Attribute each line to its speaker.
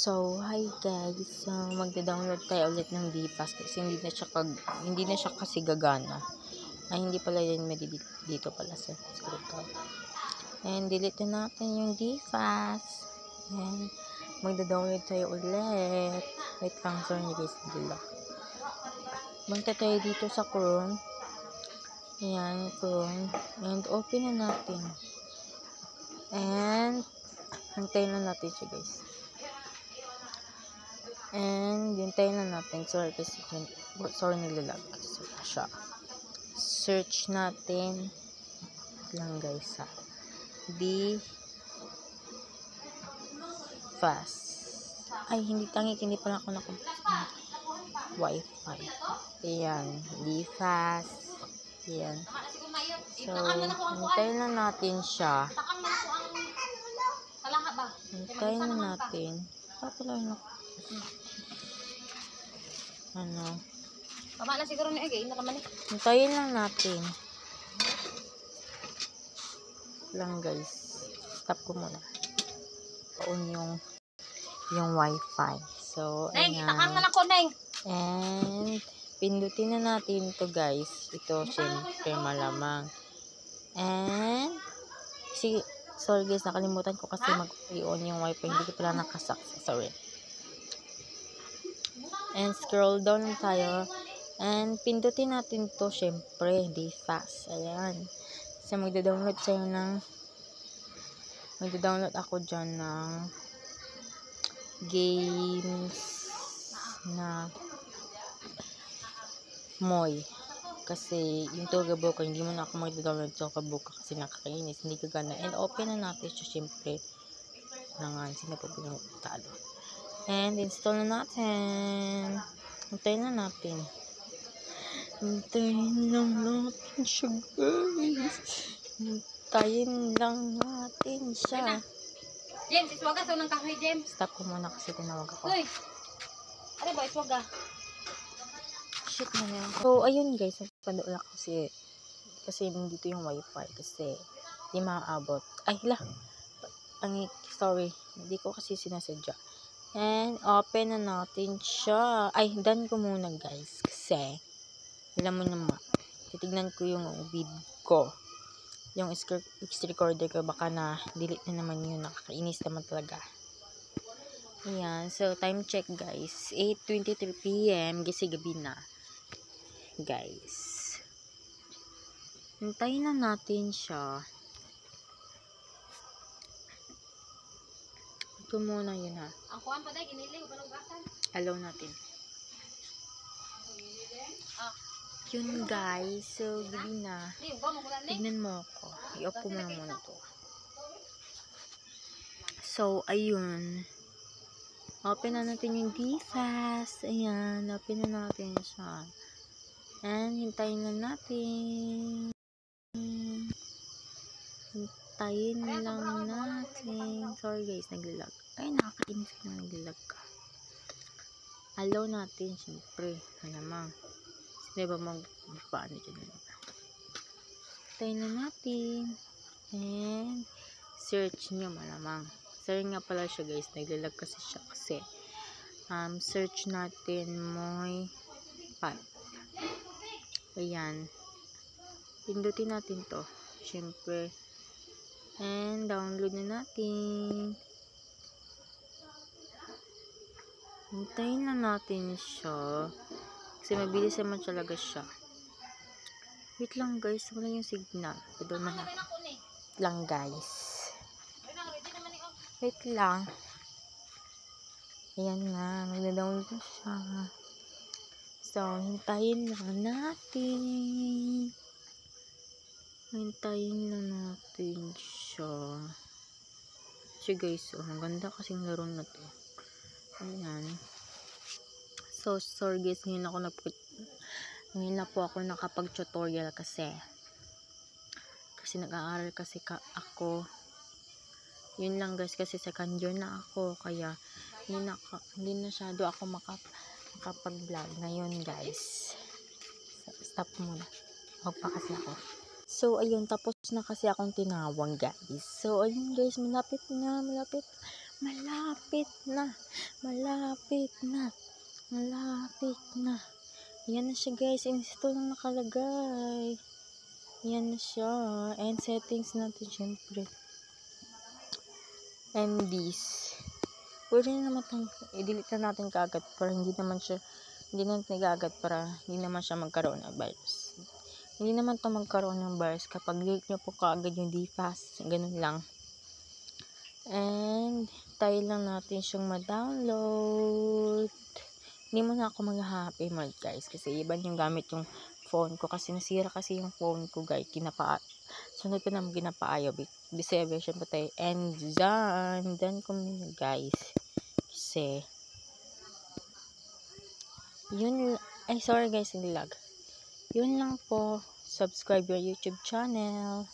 Speaker 1: So, hi guys. So, magda-download tayo ulit ng DFAS kasi hindi na siya kasi gagana. Ay, hindi pala yan dito pala sa screen ko. And, delete na natin yung DFAS. And, magda-download tayo ulit. Wait lang, sorry guys, dila. Punta tayo dito sa Chrome. Ayan, Chrome. And, open na natin. And, hintayin na natin siya guys. And, hintayin na natin. Sorry naglalag siya. Search natin lang guys ha. DFAS. Ay, hindi pala ako Wi-Fi. Ayan, DFAS. Ayan. So, hintayin na natin siya. Hintayin na natin.
Speaker 2: Tama na siguro ni Ege, nakamali.
Speaker 1: Hintayin lang natin. Lang guys. Stop ko muna. On yung Wi-Fi. So,
Speaker 2: Neng, itakang na ako, Neng.
Speaker 1: And, pindutin na natin to guys. Ito, syempre, malamang. And, sorry guys, nakalimutan ko kasi mag-i-on yung Wi-Fi. Hindi ko pala nakasaksa. Sorry. And, scroll down tayo. And, pindutin natin to, syempre, DFAS. Ayan. So, magda-download ako dyan ng games na Moy. Kasi, yung Togaboka, hindi mo na ako magda-download sa Togaboka kasi nakakainis. Hindi gagana. And, open na natin siya, syempre. Sino po pinutalo. And, install na natin. Hintayin na natin. Hintayin lang natin siya, guys. Hintayin lang natin siya.
Speaker 2: James, iswaga sa unang kahoy, James.
Speaker 1: Stop ko muna kasi tinawag ako.
Speaker 2: Uy! Ano ba, iswaga?
Speaker 1: Shit na yan. So, ayun guys. Nagpadula kasi nandito yung wifi. Kasi, di maaabot. Ay, sorry. Hindi ko kasi sinasadya. And, open na natin siya. Ay, done ko muna guys. Kasi, alam mo naman, titignan ko yung vid ko. Yung recorder ko, baka delete na naman yun. Nakakainis naman talaga. Ayan. So, time check guys. 8:23 PM. Kasi gabi na. Guys. Hintayin na natin siya. Ito muna yun ha.
Speaker 2: Ang kuhan pa dahil, giniling, panugasan.
Speaker 1: Allow natin. Yun guys. So, gabi na. Tignan mo ako. I-off ko muna to. So, ayun. Open na natin yung DFAS. Ayan. Open na natin siya. And, hintayin na natin. Hintayin lang natin. Sorry guys, naglalag. Ay, nakakainis ka na naglalag ka. Allow natin, syempre. Malamang. Diba paano dyan? Hintayin na natin. And, search nyo malamang. Sorry nga pala siya guys, naglalag kasi siya kasi. Search natin Moy Pat. Ayan. Pindutin natin to. Syempre. And, download na natin. Hintayin na natin siya. Kasi mabilis naman talaga siya. Wait lang guys. Wala yung signal. Ito na lang guys. Wait lang. Ayan na. Magda-download na siya. So, hintayin lang natin. Hintayin lang natin siya. So guys, ang ganda kasing laro na to. Ayan. So, sorry guys, ngayon na po ako nakapag-tutorial kasi nag-aaral kasi ako. Yun lang guys, kasi second year na ako, kaya hindi na masyado ako makapag-vlog ngayon guys. So, stop muna. Huwag pa kasi ako. So, ayun, tapos na kasi akong tinawag guys. So, ayun guys, malapit Malapit na. Malapit na. Malapit na. Yan na siya guys. Install lang nakalagay. Yan na siya. And settings natin syempre. And this. Pwede na naman itong i-delete na natin kaagad para hindi naman nagagat para hindi naman siya magkaroon ng virus. Hindi naman ito magkaroon ng virus kapag delete nyo po kaagad yung DFAS. Ganun lang. And tayo lang natin siyang ma-download. Hindi mo na ako mag-happy mode guys kasi iba yung gamit yung phone ko kasi nasira kasi yung phone ko guys. Sunod pa naman ginapaayaw. Bisaya version pa tayo. And done ko muna guys. Kasi yun, sorry guys, nilag. Yun lang po. Subscribe your YouTube channel.